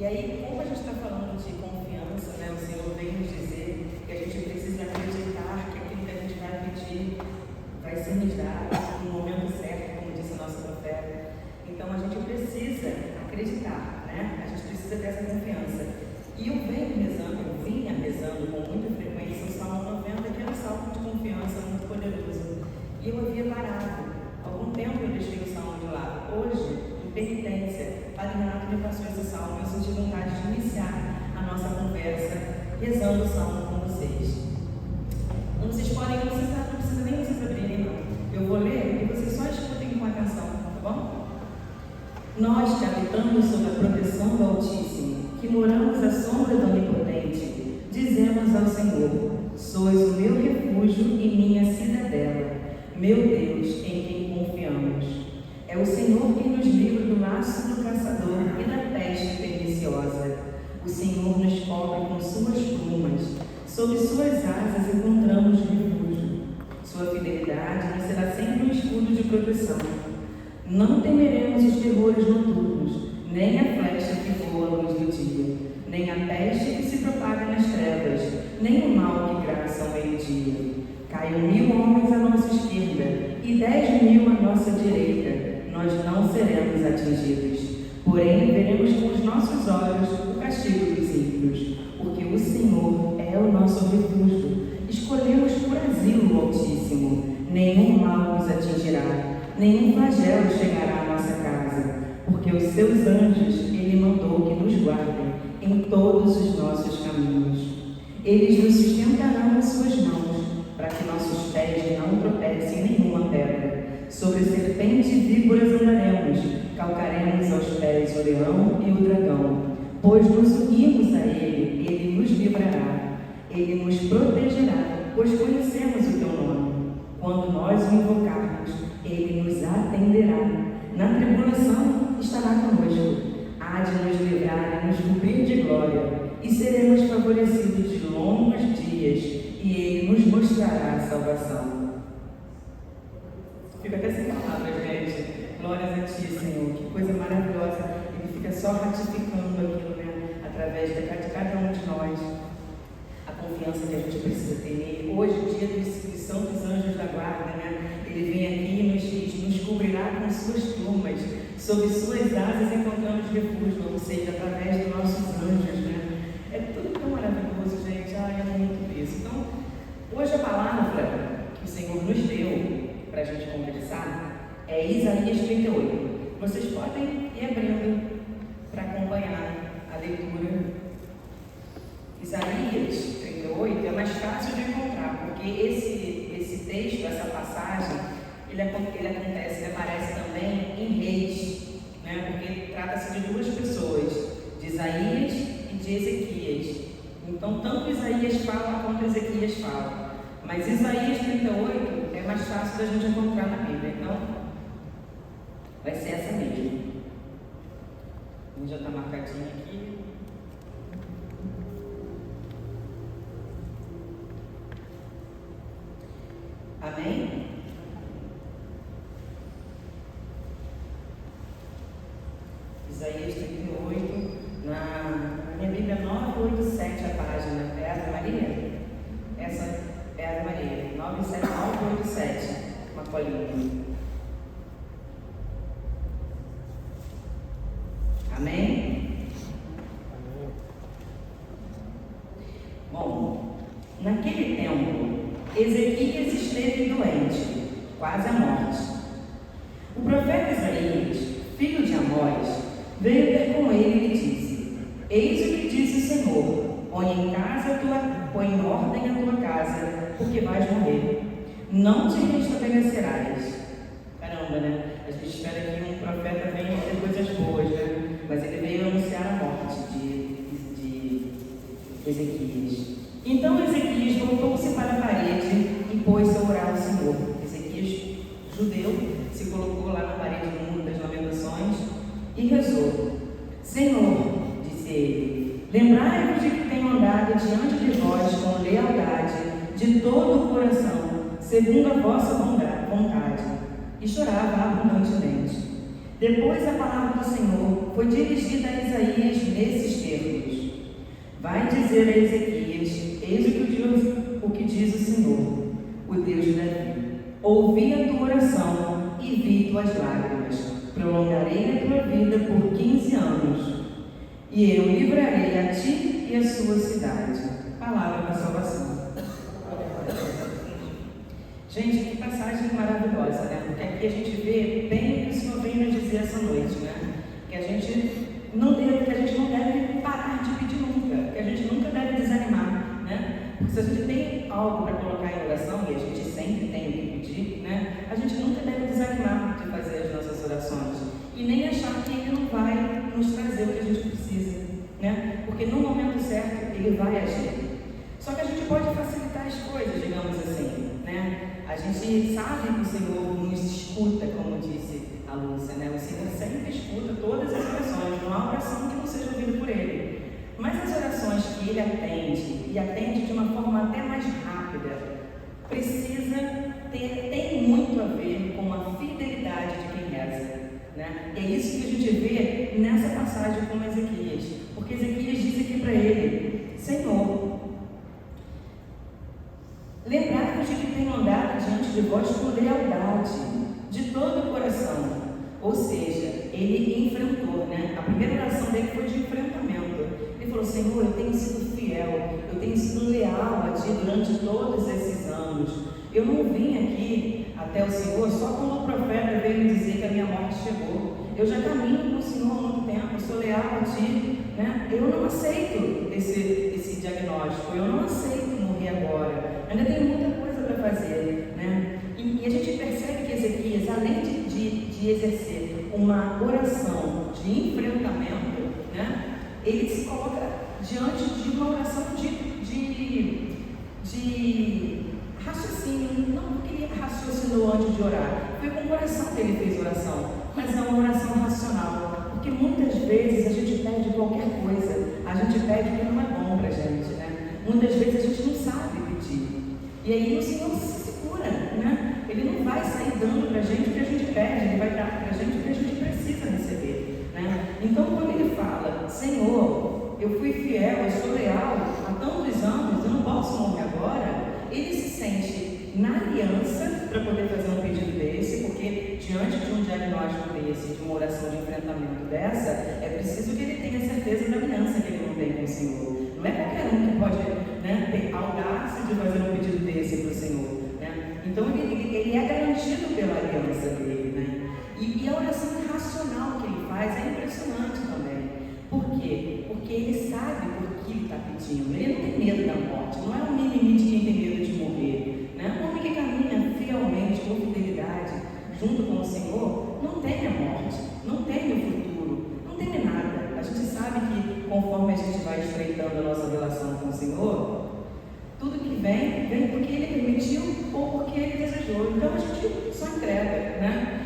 E aí, como a gente está falando de confiança, né, o Senhor vem nos dizer que a gente precisa acreditar que aquilo que a gente vai pedir vai ser nos dado no momento certo, como disse a nossa profeta. Então, a gente precisa acreditar, né? A gente precisa ter essa confiança. E eu vinha rezando com muita frequência o Salmo 90, que é um salmo de confiança muito poderoso. E eu havia parado. Há algum tempo eu deixei o salmo de lado. Hoje, penitência, Padre Renato me passou esse salmo. Eu senti vontade de iniciar a nossa conversa rezando o salmo com vocês. Como vocês podem, não precisa nem vocês abrirem, não. Eu vou ler e vocês só escutem com atenção, tá bom? Nós que habitamos sob a proteção do Altíssimo, que moramos à sombra do Onipotente, dizemos ao Senhor: sois o meu refúgio e minha cidadela, meu Deus em quem confiamos. É o Senhor quem nos livra do laço do caçador e da peste perniciosa. O Senhor nos cobre com suas plumas, sob suas asas encontramos refúgio. Sua fidelidade nos será sempre um escudo de proteção. Não temeremos os terrores noturnos, nem a flecha que voa à luz do dia, nem a peste que se propaga nas trevas, nem o mal que graça ao meio-dia. Caiam 1000 homens à nossa esquerda e 10.000 à nossa direita. Nós não seremos atingidos, porém veremos com os nossos olhos o castigo dos ímpios, porque o Senhor é o nosso refúgio. Escolhemos por asilo o Altíssimo, nenhum mal nos atingirá, nenhum flagelo chegará à nossa casa, porque os seus anjos Ele mandou que nos guardem em todos os nossos caminhos. Eles nos sustentarão em suas mãos, para que nossos pés não tropecem em nenhuma pedra. Sobre serpentes e víboras andaremos, calcaremos aos pés o leão e o dragão. Pois nos unimos a Ele, Ele nos livrará. Ele nos protegerá, pois conhecemos o Teu nome. Quando nós o invocarmos, Ele nos atenderá. Na tribulação estará conosco. Há de nos livrar e nos cobrir de glória. E seremos favorecidos de longos dias, e Ele nos mostrará a salvação. Fica até sem palavras, gente. Glórias a Ti, Senhor. Que coisa maravilhosa. Ele fica só ratificando aquilo, né? Através de cada um de nós. A confiança que a gente precisa ter nele. Hoje, o dia dos santos anjos da guarda, né? Ele vem aqui e nos diz: nos cobrirá com suas plumas. Sob suas asas encontramos refúgio. Ou seja, através dos nossos anjos, né? É tudo tão maravilhoso, gente. Ai, é muito isso. Então, hoje a palavra que o Senhor nos deu para a gente conversar é Isaías 38. Vocês podem ir abrindo para acompanhar a leitura. Isaías 38 é mais fácil de encontrar, porque esse texto, essa passagem, ele aparece também em Reis, né? Porque trata-se de duas pessoas, de Isaías e de Ezequias. Então, tanto Isaías fala quanto Ezequias fala. Mas Isaías 38 é mais fácil da gente encontrar na Bíblia, então vai ser essa mesmo. A gente já está marcadinho aqui. Amém? Isaías 38, na minha Bíblia 987 a página. É Ave Maria? Essa é Ave Maria, 987, uma colinha. Amém? Bom, naquele tempo, Ezequias esteve doente, quase à morte. O profeta Isaías, filho de Amós, veio ter com ele e lhe disse: Eis o que diz o Senhor: põe em ordem a tua casa, porque vais morrer. Não te restabelecerás. Caramba, né? A gente espera que um profeta venha dizer coisas boas, né? Mas ele veio anunciar a morte de Ezequias. Então Ezequias voltou-se para a parede e pôs-se a orar ao Senhor. Ezequias, judeu, se colocou lá na parede do Muro das Lamentações e rezou: Senhor, disse ele, lembrai-vos de que tenho andado diante de vós com lealdade, de todo o coração, segundo a vossa vontade. E chorava abundantemente. Depois a palavra do Senhor foi dirigida a Isaías nesses termos: vai dizer a Ezequias: eis o que diz o Senhor, o Deus de Davi: ouvi a tua oração e vi tuas lágrimas. Prolongarei a tua vida por 15 anos, e eu livrarei a ti e a sua cidade. Palavra da salvação. Gente, que passagem maravilhosa, né? Porque aqui a gente vê bem o que o Senhor vem nos dizer essa noite, né? Que a gente não deve parar de pedir nunca, que a gente nunca deve desanimar, né? Porque se a gente tem algo para colocar em oração, e a gente sempre tem o que pedir, né? A gente nunca deve desanimar de fazer as nossas orações e nem achar que Ele não vai nos trazer o que a gente precisa, né? Porque no momento certo Ele vai agir. Só que a gente pode facilitar as coisas, digamos assim, né? A gente sabe que o Senhor nos escuta, como disse a Lúcia, né? O Senhor sempre escuta todas as orações, não há oração que não seja ouvida por Ele. Mas as orações que Ele atende, e atende de uma forma até mais rápida, tem muito a ver com a fidelidade de quem reza, né? E é isso que a gente vê nessa passagem com Ezequias, porque Ezequias diz aqui para ele: Senhor, lembrai-vos de que tenho andado diante de vós com lealdade, de todo o coração. Ou seja, ele enfrentou, né? A primeira oração dele foi de enfrentamento. Ele falou: Senhor, eu tenho sido fiel, eu tenho sido leal a Ti durante todos esses anos. Eu não vim aqui até o Senhor só quando o profeta veio me dizer que a minha morte chegou. Eu já caminho com o Senhor há muito tempo, eu sou leal a Ti, né? Eu não aceito esse diagnóstico, eu não aceito morrer agora. Ainda tem muita coisa para fazer, né? E a gente percebe que Ezequias, além de exercer uma oração de enfrentamento, né? Ele se coloca diante de uma oração de raciocínio. Não porque ele raciocinou antes de orar, foi com o coração que ele fez oração, mas é uma oração racional, porque muitas vezes a gente pede qualquer coisa, a gente pede o que não é bom para a gente, né? Muitas vezes a gente não sabe pedir, e aí o Senhor se segura, né? Ele não vai sair dando para a gente o que a gente pede, Ele vai dar para a gente o que a gente precisa receber, né? Então, quando Ele fala: Senhor, eu fui fiel, eu sou leal há tantos anos, eu não posso morrer agora, ele se sente na aliança para poder fazer um pedido desse, porque diante de um diagnóstico desse, de uma oração de enfrentamento dessa, é preciso que ele tenha certeza da aliança que ele não tem com o Senhor. Não é qualquer um que pode, né, ter audácia de fazer um pedido desse para o Senhor, né? Então ele é garantido pela aliança dele, né? E a oração racional que ele faz é impressionante também. Por quê? Porque ele sabe por que ele está pedindo. Ele não tem medo da morte, não é um mimimi de quem tem medo de morrer, né? Um homem que caminha fielmente, com fidelidade, junto com o Senhor, não teme a morte, não teme o futuro, não teme nada. A gente sabe que conforme a gente vai estreitando a nossa relação com o Senhor, tudo que vem porque Ele permitiu ou porque Ele desejou. Então a gente só entrega, né?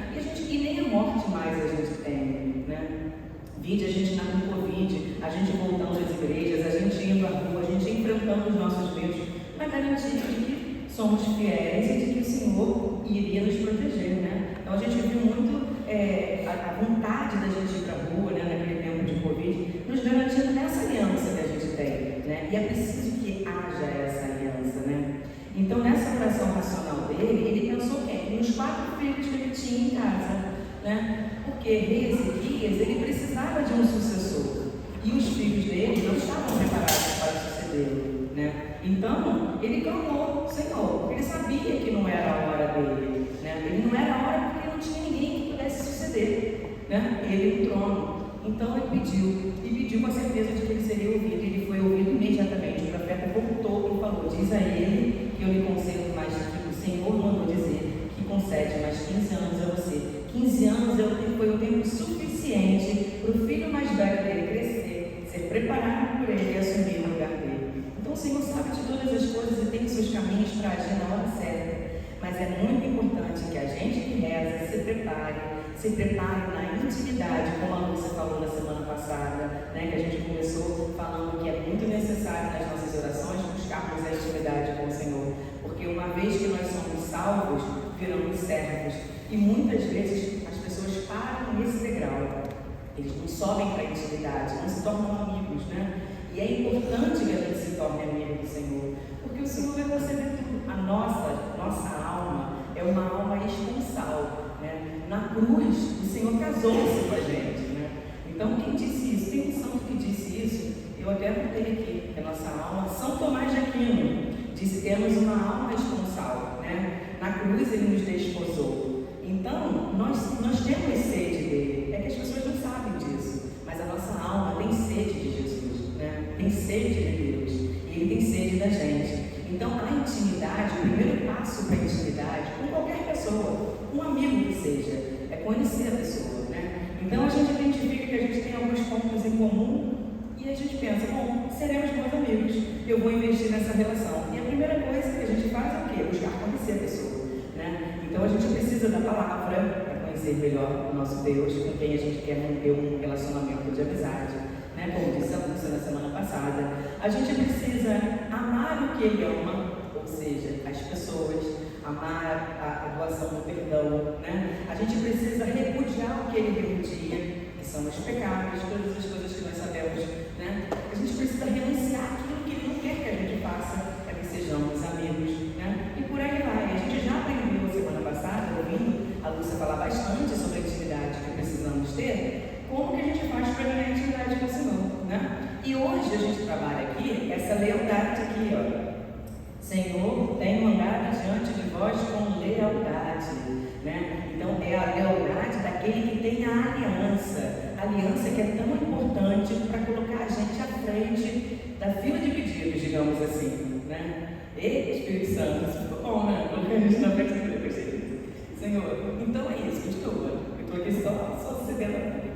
E nem a morte mais a gente tem, né? Vide a gente com Covid, a gente voltando às igrejas, a gente indo à rua, a gente enfrentando os nossos medos, na garantia de que somos fiéis e de que o Senhor iria nos proteger, né? Então a gente viu muito a vontade da gente ir para a rua, né, naquele tempo de Covid, nos garantindo nessa aliança que a gente tem, né? E é preciso que haja essa aliança, né? Então nessa oração racional dele, ele pensou nos 4 filhos que ele tinha em casa, né? Porque rei Ezequias, ele precisava de um sucessor. E os filhos dele não estavam preparados para sucedê-lo, né? Então, ele clamou, Senhor, porque ele sabia que não era a hora dele, né? Ele não era a hora porque não tinha ninguém que pudesse suceder, né? Ele no trono. Então ele pediu com a certeza de que ele seria ouvido, e ele foi ouvido imediatamente. O profeta voltou e falou: diz a ele que eu lhe concedo mais, que o Senhor mandou dizer que concede mais 15 anos a você. 15 anos foi o tempo suficiente para o filho mais velho dele crescer, ser preparado por ele e assumir o lugar dele. Então o Senhor sabe de todas as coisas e tem os seus caminhos para agir na hora certa. Mas é muito importante que a gente que reza se prepare na intimidade, como a Lúcia falou na semana passada, né, que a gente começou falando que é muito necessário nas nossas orações buscarmos a intimidade com o Senhor, porque uma vez que nós somos salvos, viramos servos, e muitas vezes as pessoas param nesse degrau, eles não sobem para a intimidade, não se tornam amigos, né? E é importante que a gente se torne amigo do Senhor, porque o Senhor vai conceber tudo. A nossa alma é uma alma esponsal, né? Na cruz, o Senhor casou-se com a gente, né? Então, quem disse isso? Tem um santo que disse isso, eu até botei aqui, que a nossa alma, São Tomás de Aquino, disse que temos uma alma esponsal, né? Na cruz ele nos desposou. Então, nós temos sede dele, é que as pessoas não sabem disso, mas a nossa alma tem sede de Jesus, né? Tem sede de Deus, e ele tem sede da gente. Então, a intimidade, o primeiro passo para a intimidade, com qualquer pessoa, um amigo que seja, é conhecer a pessoa, né? Então, a gente identifica que a gente tem alguns pontos em comum e a gente pensa, bom, seremos bons amigos, eu vou investir nessa relação. E a primeira coisa que a gente faz é o quê? Buscar conhecer a pessoa, né? Então, a gente precisa da palavra para conhecer melhor o nosso Deus, com quem a gente quer manter um relacionamento de amizade, né? Como disse a Lúcia na semana passada, a gente precisa amar o que Ele ama, ou seja, as pessoas, amar a doação do perdão, né? A gente precisa repudiar o que Ele repudia, que são os pecados, todas as coisas que nós sabemos, né? A gente precisa renunciar àquilo que Ele não quer que a gente faça, para que sejamos amigos, né? E por aí vai. A gente já aprendeu semana passada, ouvindo a Lúcia falar bastante sobre a intimidade que precisamos ter, como que a gente faz para ganhar intimidade com o Senhor, né? E hoje a gente trabalha aqui essa lealdade aqui, ó. Senhor, tenho andado diante de vós com lealdade, né? Então é a lealdade daquele que tem a aliança que é tão importante para colocar a gente à frente da fila de pedidos, digamos assim, né? E Espírito Santo, isso ficou bom, né? Colocar a gente na frente da fila de pedidos. Senhor, então é isso, continua. Eu estou aqui só cedendo a vida.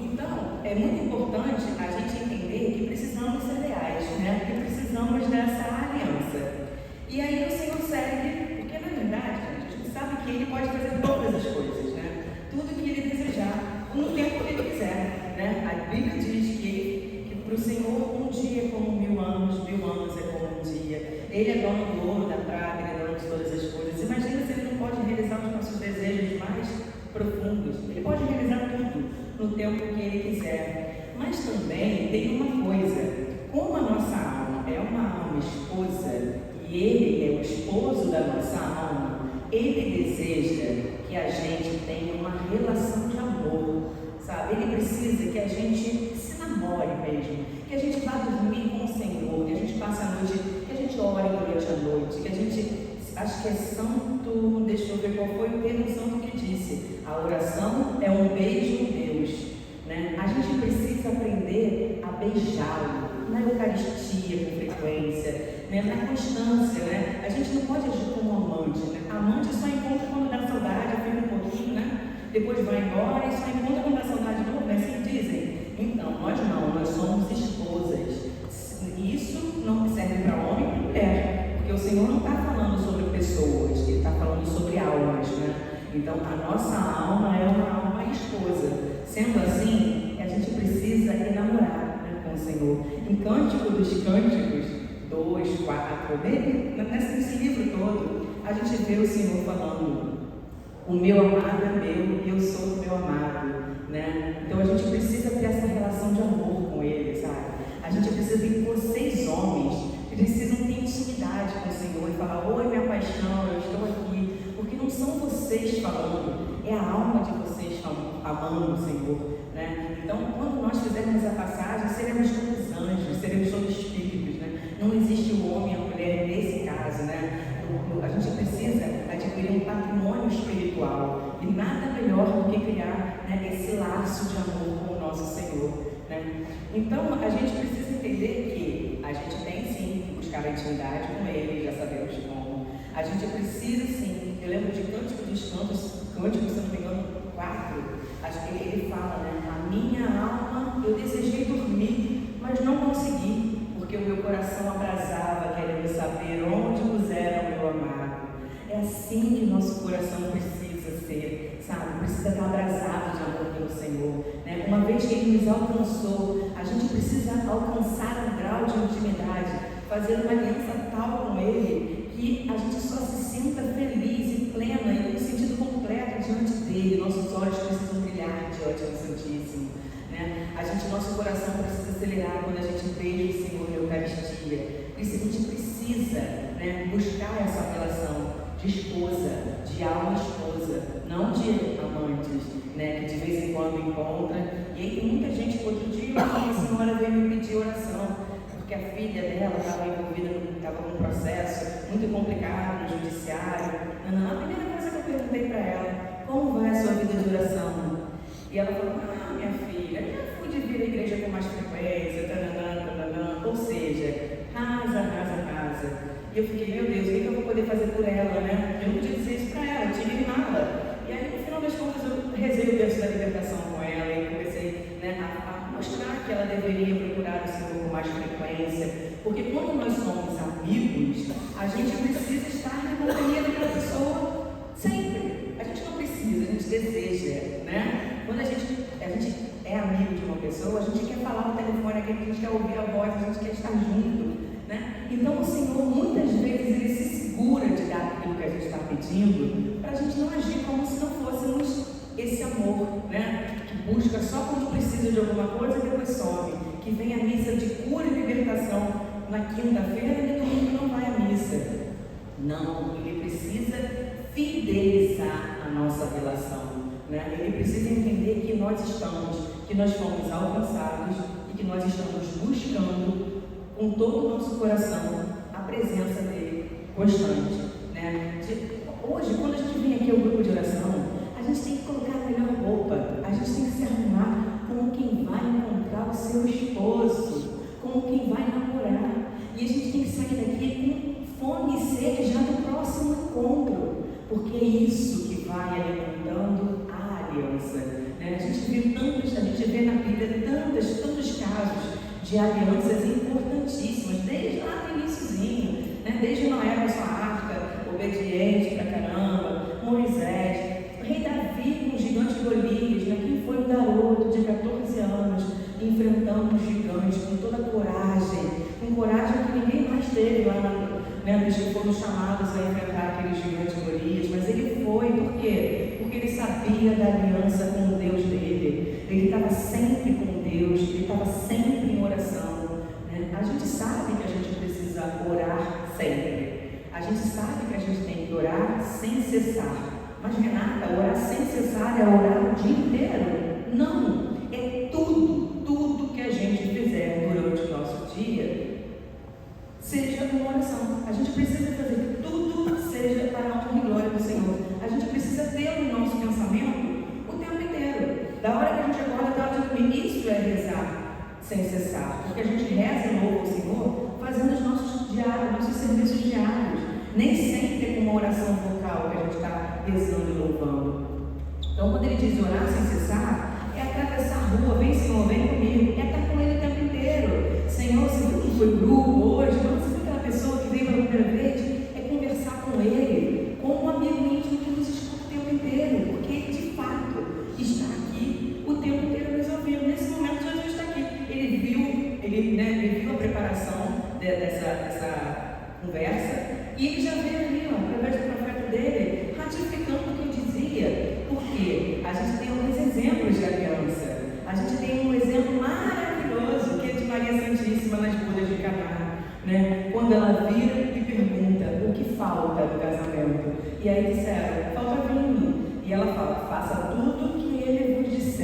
Então, é muito importante a gente entender que precisamos ser leais, né? Que precisamos dessa aliança. E aí o Senhor segue, porque na verdade, a gente sabe que Ele pode fazer todas as coisas, né? Tudo que Ele desejar, no tempo que Ele quiser, né? A Bíblia diz que para o Senhor um dia é como 1000 anos, 1000 anos é como um dia. Ele é dono do ouro, da prata, Ele é dono de todas as coisas. Imagina se Ele não pode realizar os nossos desejos mais profundos. Ele pode realizar tudo no tempo que Ele quiser. Mas também tem uma coisa, como a nossa alma é uma alma esposa e Ele é o esposo da nossa alma, Ele deseja que a gente tenha uma relação de amor, sabe? Ele precisa que a gente se namore mesmo, que a gente vá dormir com o Senhor, que a gente passe a noite, que a gente ore durante a noite, que a gente, acho que é santo, deixa eu ver qual foi o termo santo que disse, a oração é um beijo em Deus, né? A gente precisa aprender a beijá-lo na Eucaristia com frequência, né? Na constância, né? A gente não pode agir como amante, né? Amante só encontra quando dá saudade, fica um pouquinho, né? Depois vai embora e só encontra quando dá saudade de novo, né? Assim dizem. Então, nós não, nós somos esposas. Isso não serve para homem e para mulher, porque o Senhor não está falando sobre pessoas, Ele está falando sobre almas, né? Então, a nossa alma é uma alma esposa. Sendo assim, a gente precisa enamorar, né, com o Senhor. Em Cântico dos Cânticos 2, 4, nesse livro todo, a gente vê o Senhor falando: o meu amado é meu e eu sou do meu amado, né? Então a gente precisa ter essa relação de amor com Ele, sabe? A gente precisa que vocês homens precisam ter intimidade com o Senhor e falar: oi, minha paixão, eu estou aqui. Porque não são vocês falando, é a alma de vocês amando o Senhor, né? Então, quando nós fizermos essa passagem, seremos todos anjos, seremos todos espíritos, né? Não existe o homem e a mulher nesse caso, né? A gente precisa adquirir um patrimônio espiritual, e nada melhor do que criar, né, esse laço de amor com o nosso Senhor, né? Então, a gente precisa entender que a gente tem sim que buscar a intimidade com Ele, já sabemos como. A gente precisa sim, eu lembro de Cântico dos Cantos, se não me engano, 4, acho que ele fala, né? A minha alma, eu desejei dormir, mas não consegui, porque o meu coração abrasava, querendo saber onde pusera o meu amado. É assim que nosso coração precisa ser, sabe? Precisa estar abrasado de amor pelo Senhor, né? Uma vez que Ele nos alcançou, a gente precisa alcançar um grau de intimidade, fazer uma aliança tal com Ele, que a gente só se sinta feliz e plena e com sentido completo diante dEle. Nossos olhos precisam brilhar diante do Santíssimo, né? Nosso coração precisa acelerar quando a gente beija o Senhor na Eucaristia. Por isso a gente precisa, né, buscar essa relação de esposa, de alma esposa, não de amantes, né, que de vez em quando encontra. E aí tem muita gente, outro dia uma senhora veio me pedir oração, porque a filha dela estava envolvida, estava num processo muito complicado no judiciário. A primeira coisa que eu perguntei para ela: como vai a sua vida de oração? E ela falou: minha filha, eu já fui de vir à igreja com mais frequência, ou seja, casa. E eu fiquei: meu Deus, o que eu vou poder fazer por ela, né? Eu não podia dizer isso para ela, eu tive nada. E aí, no final das contas, eu rezei o berço da libertação com ela e comecei, né, a mostrar que ela deveria procurar o Senhor com mais frequência, porque quando nós somos amigos, a gente precisa estar na companhia daquela pessoa sempre. A gente não precisa, a gente deseja, né? Quando a gente é amigo de uma pessoa, a gente quer falar no telefone, a gente quer ouvir a voz, a gente quer estar junto, né? Então o Senhor muitas vezes Ele se segura de dar aquilo que a gente está pedindo, para a gente não agir como se não fôssemos esse amor, né? Que busca só quando precisa de alguma coisa e depois some, que vem à missa de cura e libertação na quinta-feira e no domingo não vai à missa. Não, Ele precisa fidelizar a nossa relação, né? Ele precisa entender que nós fomos alcançados e que nós estamos buscando com todo o nosso coração a presença dele constante, né? Hoje, quando a gente vem aqui ao grupo de oração, a gente tem que colocar a melhor roupa, a gente tem que se arrumar como quem vai encontrar o seu esposo, como quem vai namorar, e a gente tem que sair daqui com fome e sede já do próximo encontro, porque é isso que vai alimentando a aliança, né? A gente vê na Bíblia tantos casos de alianças importantíssimas, desde lá no iniciozinho, né? Desde Noé com a sua arca, obediente pra caramba, Moisés, o rei Davi com o gigante Golias, né? Quem foi um garoto de 14 anos, enfrentando um gigante com toda a coragem, com coragem que ninguém mais teve lá, né? Dos que foram chamados a enfrentar aquele gigante Golias, mas ele foi, por quê? Porque ele sabia da aliança com o Deus dele, ele estava sempre com Deus, ele estava sempre em oração, né? A gente sabe que a gente precisa orar sempre, a gente sabe que a gente tem que orar sem cessar, mas Renata, orar sem cessar é orar o dia inteiro? Não, é tudo que a gente fizer durante o nosso dia seja uma oração. A gente precisa fazer que tudo seja para a honra e glória do Senhor. A gente precisa ter no nosso pensamento o tempo inteiro, da hora que a gente acorda até a hora de dormir. Isso é rezar sem cessar, porque a gente reza e louva o Senhor fazendo os nossos serviços diários, nem sempre com uma oração vocal que a gente está rezando e louvando. Então, quando ele diz orar sem cessar, é atravessar a rua: vem Senhor, vem comigo, é estar com ele o tempo inteiro. Senhor, você viu que foi grupo hoje? Não, você viu aquela pessoa que veio pela primeira vez? É conversar com ele, como um amigo íntimo que nos escuta o tempo inteiro, porque ele de fato está aqui o tempo inteiro nos ouvindo. Nesse momento, Jesus está aqui. Ele viu a preparação dessa conversa e ele já veio ali, através do profeta dele, ratificando o que eu dizia. Porque a gente tem alguns exemplos de aliança. A gente tem um exemplo maravilhoso que é de Maria Santíssima nas bodas de Caná, né? Quando ela vira e pergunta o que falta no casamento, e aí disseram: falta vinho. E ela fala: faça tudo o que ele vos disser.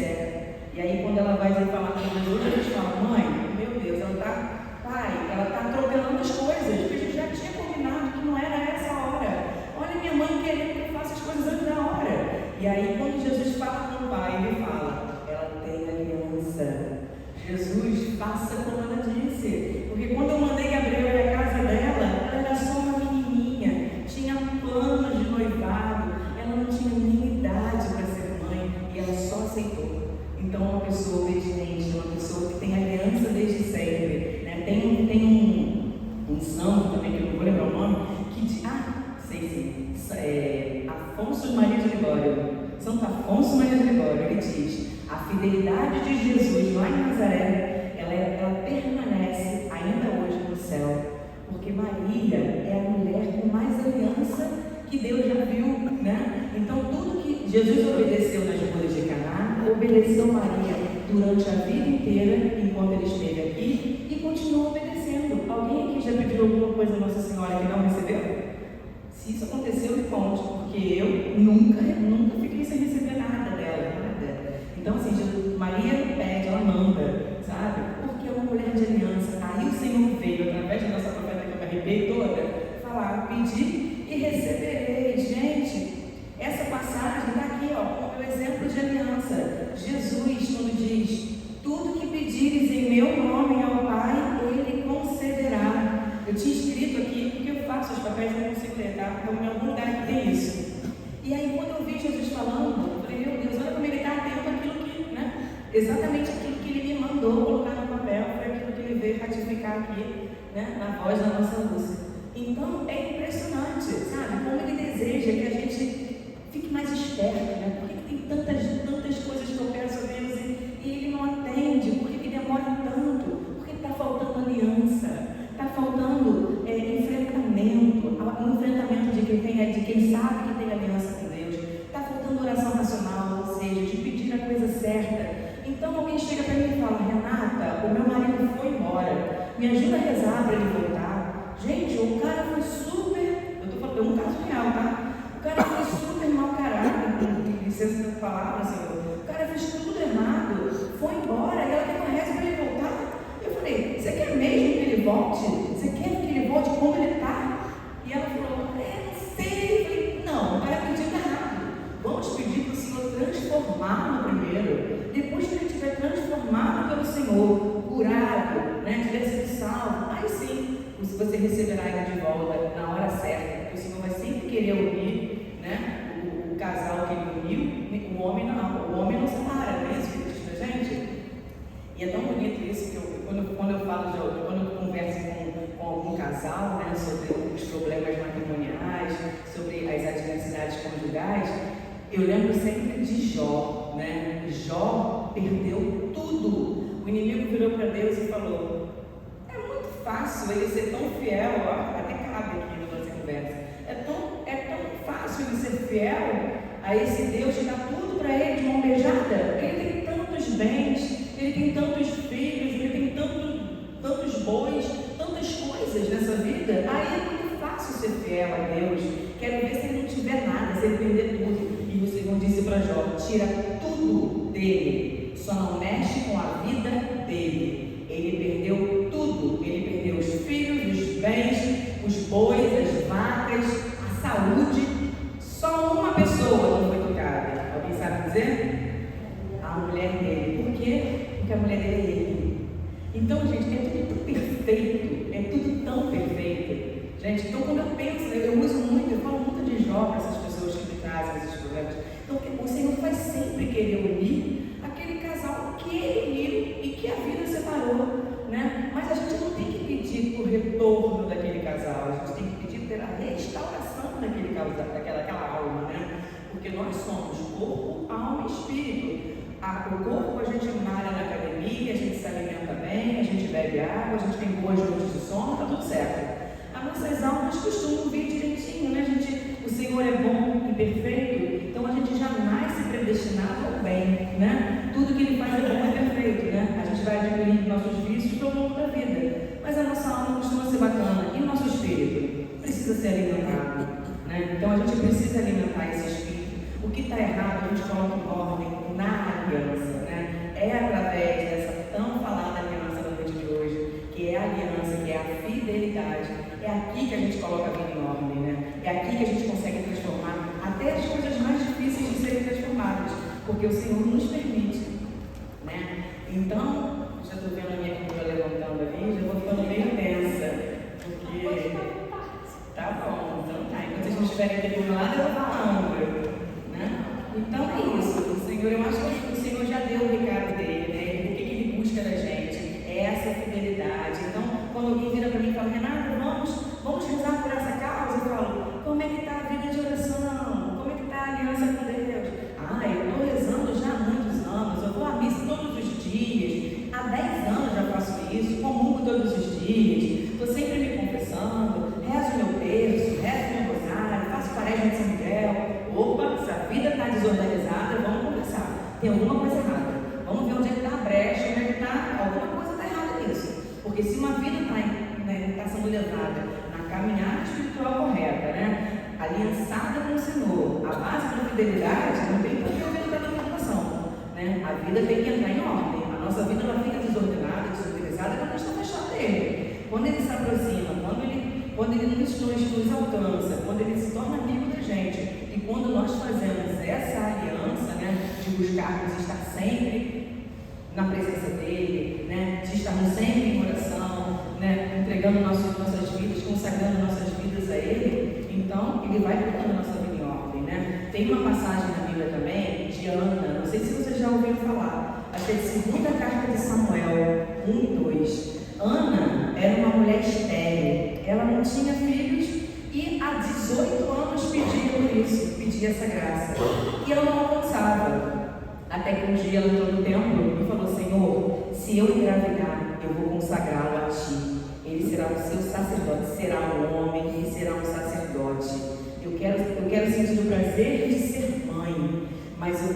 vai falar com Jesus, a gente fala, mãe, meu Deus, ela está atropelando as coisas, porque a gente já tinha combinado que não era essa a hora. Olha minha mãe querendo que eu faça as coisas antes da hora. E aí quando Jesus fala com o pai, ele fala, ela tem aliança. Jesus, faça como ela disse. Porque quando eu mandei Gabriel ir à casa dela, ela era só uma menininha, tinha planos de noivado, ela não tinha nem idade para ser mãe, e ela só aceitou. Então, uma pessoa obediente, uma pessoa que tem aliança desde sempre, né? Tem um santo também, que eu não vou lembrar o nome, que diz, Afonso Maria de Ligório, Santo Afonso Maria de Ligório, ele diz, a fidelidade de Jesus lá em Nazaré, ela permanece ainda hoje no céu, porque Maria é a mulher com mais aliança que Deus já viu, né? Então, tudo que Jesus obedeceu nas bodas de Caná, obedeceu Maria durante a vida inteira, enquanto ele esteve aqui, e continua obedecendo. Alguém aqui já pediu alguma coisa a Nossa Senhora que não recebeu? Se isso aconteceu, me conte, porque eu nunca fiquei sem receber nada dela, nada. Então, assim, Maria pede, ela manda, sabe? Porque é uma mulher de aliança. Aí o Senhor veio, através da nossa profeta que eu me arrepiei toda, falar, pedir e receberei. Gente, essa passagem está aqui, ó, como exemplo de aliança. Jesus, quando diz, tudo que pedires em meu nome ao Pai, Ele concederá. Eu tinha escrito aqui, porque eu faço os papéis e não consigo ler, tá? Então, em algum lugar que tem isso. E aí, quando eu vi Jesus falando, eu falei, meu Deus, olha como ele está atento àquilo que, né? Exatamente aquilo que ele me mandou colocar no papel, foi aquilo que ele veio ratificar aqui, né? Na voz da nossa Lúcia. Então, é impressionante, sabe? Como ele deseja que a gente fique mais esperto, né? Por que tem tantas coisas que eu peço a Deus e ele não atende? Por que demora tanto? Porque está faltando aliança. Está faltando enfrentamento, um enfrentamento de quem sabe que tem aliança com Deus. Está faltando oração racional, ou seja, de pedir a coisa certa. Então alguém chega para mim e fala, Renata, o meu marido foi embora, me ajuda a rezar para ele voltar. Gente, o cara foi super, eu estou falando um caso real, tá? O cara foi super mau caráter, com licença da palavra, Senhor. O cara fez tudo errado, foi embora, e ela quer que eu reze para ele voltar. Eu falei, você quer mesmo que ele volte? Você quer que ele volte como ele está? E ela falou, não sei. Eu falei, não, vai pedir errado. Vamos pedir para o Senhor transformá-lo primeiro. Depois que ele estiver transformado pelo Senhor, curado, né, tiver sido salvo, aí sim, você receberá ele de volta na hora certa. Porque o Senhor vai sempre querer unir, né, o casal que ele uniu, o homem não separa, não é isso que diz pra gente? E é tão bonito isso que quando eu converso com algum casal, né, sobre os problemas matrimoniais, sobre as adversidades conjugais, eu lembro sempre de Jó, né? Jó perdeu tudo. O inimigo virou para Deus e falou, é muito fácil ele ser tão fiel, ó, até cabe aqui na nossa conversa, é tão fácil ele ser fiel a esse Deus que dá tudo para ele de mão beijada. Ele tem tantos bens, ele tem tantos filhos, ele tem tantos bois, tantas coisas nessa vida. Aí é muito fácil ser fiel a Deus. Quero ver se ele não tiver nada, se ele perder tudo. E o Senhor disse para Jó, tira tudo dele, só não mexe com a vida dele. Ele perdeu tudo, ele perdeu os filhos, os bens, os bois, as vacas, a saúde. Só uma pessoa não foi tocada. Alguém sabe dizer? A mulher dele. Por quê? Porque a mulher dele é ele. Então, gente, é tudo perfeito, é tudo tão perfeito. Gente, então quando eu penso, eu uso muito, eu falo muito de Jó para essas pessoas que me trazem esses problemas. Então, o Senhor vai sempre querer unir aquele casal que ele uniu e que a vida separou, né? Mas a gente não tem que pedir por retorno daquele casal, a gente tem que pedir pela restauração daquele casal, daquela alma, né? Porque nós somos corpo, alma e espírito. O corpo a gente malha na academia, a gente se alimenta bem, a gente bebe água, a gente tem boas noites de sono, está tudo certo. As nossas almas costumam vir direitinho, né? O Senhor é bom e perfeito, então a gente já nasce predestinado ao bem, né? Tudo que Ele faz é bom e perfeito, né? A gente vai adquirindo nossos vícios ao longo da vida, mas a nossa alma costuma ser bacana, e o nosso espírito precisa ser alimentado, né? Então a gente precisa alimentar esse espírito. O que está errado, a gente coloca em ordem na aliança, né? É através coloca a vida em ordem, né? É aqui que a gente consegue transformar até as coisas mais difíceis de serem transformadas, porque o Senhor nos permite, né? Então, já estou vendo a minha cultura levantando ali, já vou ficando meio tensa, porque tá bom, então tá. Enquanto vocês não estiverem aqui do meu lado, eu vou falando, né? Então é isso, o Senhor, eu acho que o Senhor já deu o recado dele, né? O que ele busca da gente é essa fidelidade. Então, quando alguém vira para mim e fala, Renata, vamos rezar por essa causa, eu falo, como é que está a vida de oração? Como é que está a aliança com Deus? Eu estou rezando já há muitos anos, eu vou à missa todos os dias, há 10 anos já faço isso, comungo todos os dias, estou sempre me confessando, rezo meu terço, rezo meu rosário, faço quaresma de São Miguel. Opa, se a vida está desorganizada, vamos conversar. Tem alguma coisa errada. Vamos ver onde é que está a brecha, onde é que está. Alguma coisa está errada nisso. Porque se uma vida está sendo levada na caminhada espiritual correta, né? Aliançada com o Senhor, a base da fidelidade, não tem por que a vida estar dando preocupação, né? A vida tem que entrar em ordem. A nossa vida ela fica desordenada, desorganizada quando a gente está fechado dele. Quando ele se aproxima, quando ele nos alcança, quando ele se torna amigo da gente, e quando nós fazemos essa aliança, né, de buscarmos estar sempre na presença dele, né, de estarmos sempre em oração, né, entregando nossas vidas, consagrando nossas vidas a ele, então ele vai colocando a nossa vida em ordem, né? Tem uma passagem na Bíblia também de Ana, não sei se vocês já ouviram falar, acho que é de 2ª carta de Samuel 1 e 2. Ana era uma mulher estéril, ela não tinha filhos e há 18 anos pedia essa graça. E ela não alcançava. Até que um dia ela entrou no templo e falou, Senhor, se eu engravidar, eu vou consagrá-lo a Ti. Ele será o seu sacerdote, será um homem e será um sacerdote. Eu quero sentir o prazer de ser mãe, mas eu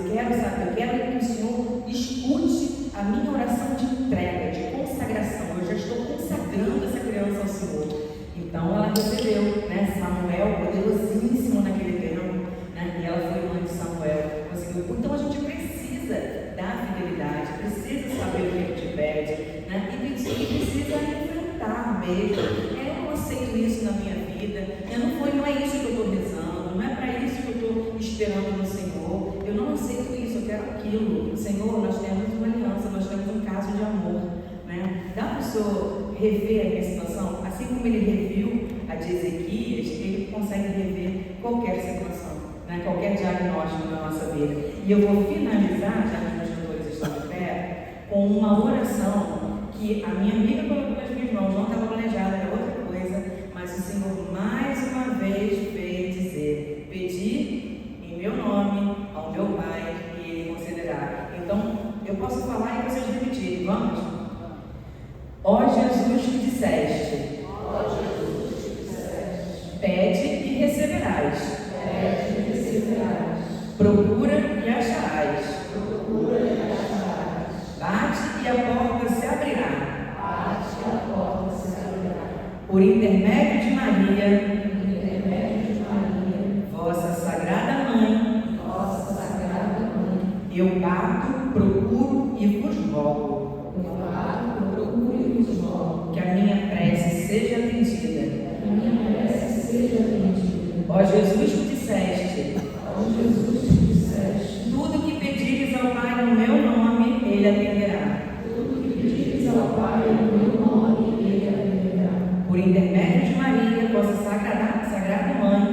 quero que o Senhor escute a minha oração de entrega, de consagração. Eu já estou consagrando essa criança ao Senhor. Então ela recebeu, né, Samuel, poderosíssimo naquele tempo, né, e ela foi mãe de Samuel. Então a gente precisa da fidelidade, precisa saber o que a gente pede, né, e precisa enfrentar mesmo. Eu não aceito isso na minha vida, não é isso que eu estou rezando, não é para isso que eu estou esperando no Senhor, eu não aceito isso, eu quero aquilo. Senhor, nós temos uma aliança, nós temos um caso de amor, né? Dá para o Senhor rever a minha situação? Assim como ele reviu a de Ezequias, ele consegue rever qualquer situação, né? Qualquer diagnóstico na nossa vida. E eu vou finalizar, já que os meus doutores estão de pé, com uma oração que a minha amiga colocou nas minhas mãos, não estava planejada, era outra coisa, mas o Senhor mais uma vez veio dizer, pedi em meu nome ao meu Pai e Ele concederá. Então, eu posso falar e vocês repetirem, vamos? Ó Jesus que disseste, pede e receberás, procura e acharás, bate e a porta se abrirá, por intermédio de Maria, vossa sagrada mãe, eu bato, procuro e vos rogo, que a minha prece seja atendida. Ó Jesus que disseste, tudo que pedires ao Pai no meu nome, Ele atenderá. Por intermédio de Maria, vossa sagrada mãe,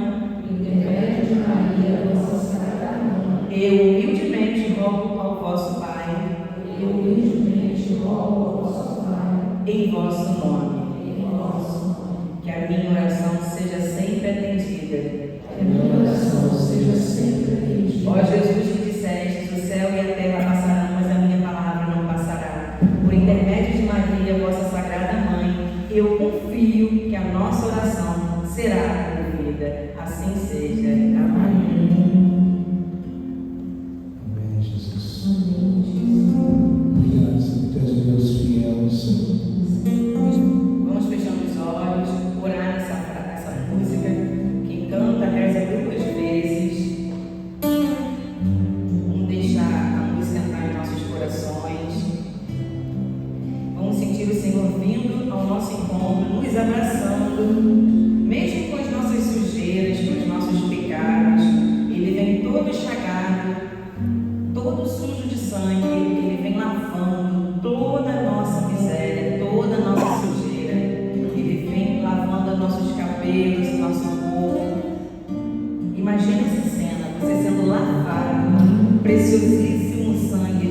eu humildemente rogo ao vosso Pai, em vosso nome, que a minha oração seja sempre atendida. Ó Jesus que disseste, o céu e a terra passarão, mas a minha palavra não passará. Por intermédio de Maria, vossa sagrada mãe, eu confio que a nossa oração será ouvida. Assim seja. Amém. Amém, Jesus. Obrigado, Deus fiel, Senhor. Vamos fechando os olhos, orar essa música. Quem canta, reza 2 vezes. Vamos deixar a música entrar em nossos corações. Vamos sentir o Senhor vindo ao nosso encontro, nos abraçando, mesmo com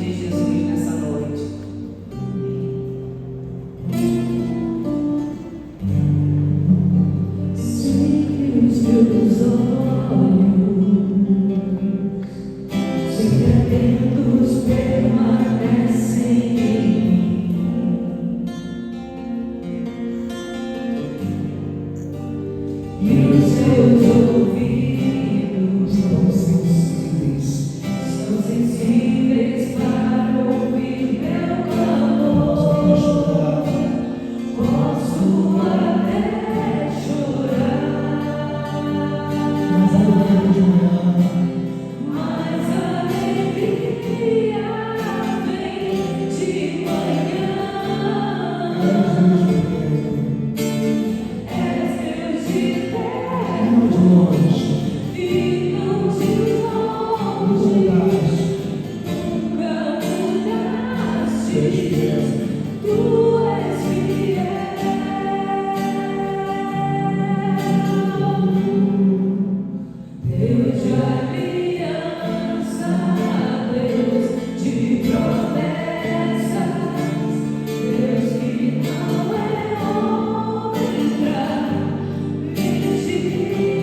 de Jesus nessa noite. Sempre os teus olhos, sempre atentos permanecem em mim, e os teus ouvidos são sensíveis para ouvir meu clamor. Posso até chorar, mas a alegria vem de manhã. És Deus de perto e não de longe. Nunca mudaste, tu és fiel. Deus de aliança, Deus de promessas, Deus que não é homem pra mentir.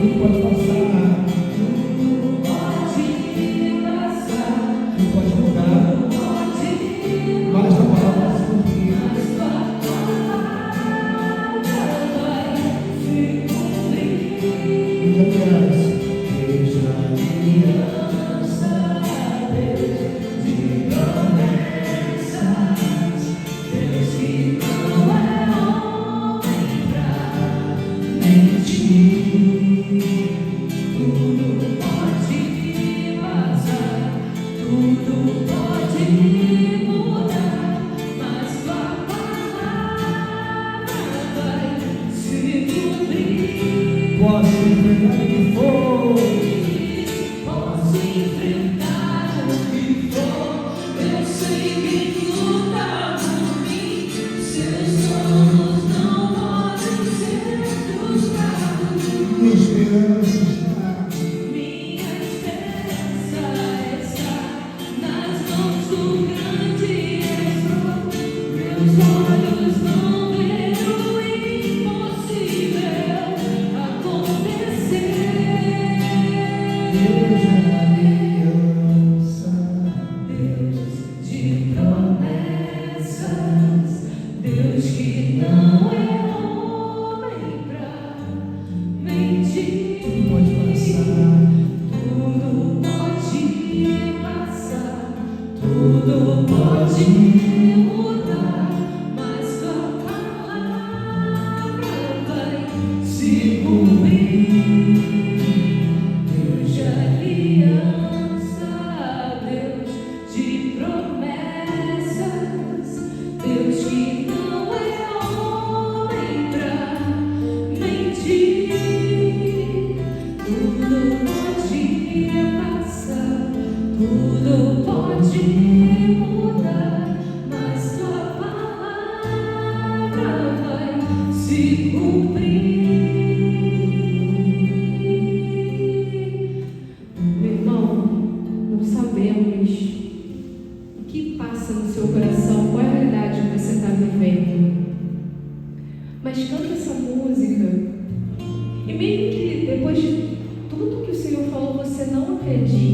Tudo pode passar, tudo pode mudar, mas a palavra se cumprir. Deus de aliança, Deus de promessas, Deus que não é homem pra mentir. Tudo pode passar, tudo pode mudar, mas tua palavra vai se cumprir. Posso enfrentar o que for, posso enfrentar o que for, eu sei que luta por mim. Seus sonhos não podem ser frustrados. Minha esperança está nas mãos do grande Deus. Meus olhos não veem o impossível acontecer. Deus de aliança, Deus de promessas, Deus que não é homem pra mentir. Tudo pode passar, tudo pode mudar, mas tua palavra vai se cumprir. Deus de aliança, Deus de promessas, Deus que não é homem pra mentir. Tudo pode passar, tudo pode mudar, mas tua palavra vai se cumprir. Meu irmão, não sabemos o que passa no seu coração, qual é a realidade que você está vivendo, mas canta essa música e mesmo que depois de tudo que o Senhor falou você não acredite,